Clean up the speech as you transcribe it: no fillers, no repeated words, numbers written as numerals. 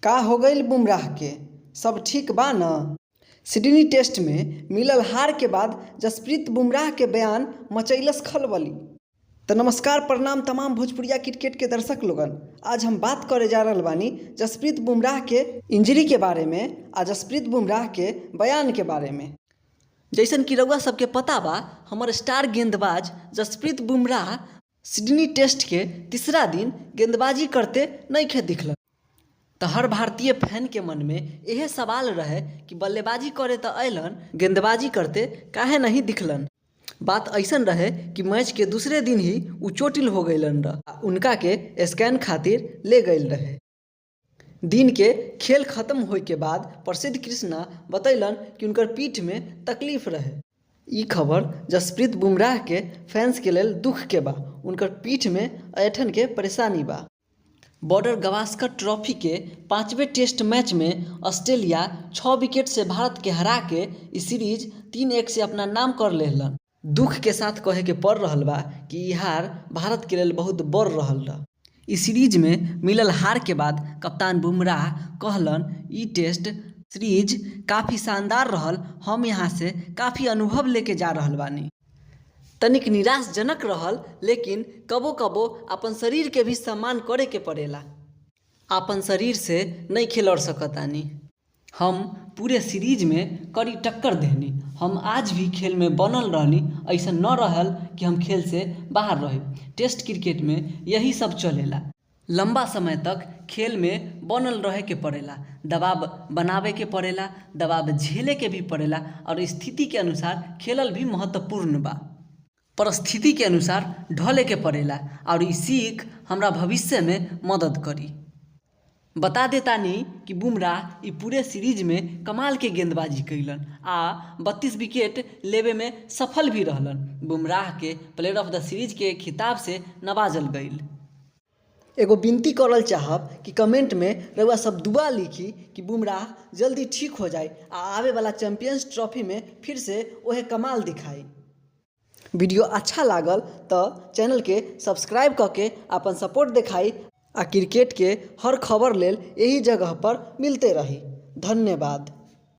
का हो गईल बुमराह के? सब ठीक बा न? सिडनी टेस्ट में मिलल हार के बाद जसप्रीत बुमराह के बयान मचैलस खलबली। तो नमस्कार प्रणाम तमाम भोजपुरिया क्रिकेट के दर्शक लोगन। आज हम बात करे जा रहल बानी जसप्रीत बुमराह के इंजरी के बारे में आ जसप्रीत बुमराह के बयान के बारे में। जैसन कि रउआ सबके पता बा, हमर स्टार गेंदबाज जसप्रीत बुमराह सिडनी टेस्ट के तीसरा दिन गेंदबाजी करते नइखे दिखलन। तो हर भारतीय फैन के मन में यह सवाल रहे कि बल्लेबाजी करे तो अलन, गेंदबाजी करते काहे नहीं दिखलन। बात ऐसन रहे कि मैच के दूसरे दिन ही उ चोटिल हो गईलन रह, उनका के स्कैन खातिर ले गईल रहे। दिन के खेल खत्म होए के बाद प्रसिद्ध कृष्णा बतैलन कि उनकर पीठ में तकलीफ रहे। ई खबर जसप्रीत बुमराह के फैंस के लेल दुख के बा। उनकर पीठ में ऐठन के परेशानी बा। बॉर्डर गावस्कर ट्रॉफी के 5वें टेस्ट मैच में ऑस्ट्रेलिया 6 विकेट से भारत के हरा के इस सीरीज 3-1 से अपना नाम कर लेहलन। दुख के साथ कहे के पड़ रहल बा कि ई हार भारत के लेल बहुत बड़ रहल रहा। इस सीरीज में मिलल हार के बाद कप्तान बुमराह कहलन, ई टेस्ट सीरीज काफ़ी शानदार रहल, हम यहाँ से काफ़ी अनुभव लेके जा रहल बानी। तनिक निराशजनक रहल, लेकिन कबो कबो अपन शरीर के भी सम्मान करे के पड़ेला। अपन शरीर से नहीं खेल सकतानी। हम पूरे सीरीज में कड़ी टक्कर देनी। हम आज भी खेल में बनल रहनी। ऐसा न रहल कि हम खेल से बाहर रही। टेस्ट क्रिकेट में यही सब चलेला। लंबा समय तक खेल में बनल रहे के पड़ेला, दबाव बनावे के पड़ेला, दबाव झेले के भी पड़ेला और स्थिति के अनुसार खेलल भी महत्वपूर्ण बा। परिस्थिति के अनुसार ढले के पड़ेला और ई सीख हमरा भविष्य में मदद करी। बता देतानी कि बुमराह ई पूरे सीरीज में कमाल के गेंदबाजी कैलन आ 32 विकेट लेवे में सफल भी रहलन। बुमराह के प्लेयर ऑफ द सीरीज के खिताब से नवाजल गईल। एगो विनती करल चाहब कि कमेंट में रउआ सब दुआ लिखी कि बुमराह जल्दी ठीक हो जाए आ आवे वाला चैंपियंस ट्रॉफी में फिर से वह कमाल दिखाई। वीडियो अच्छा लागल तो चैनल के सब्सक्राइब करके अपन सपोर्ट दिखाई आ क्रिकेट के हर खबर लेल यही जगह पर मिलते रही। धन्यवाद।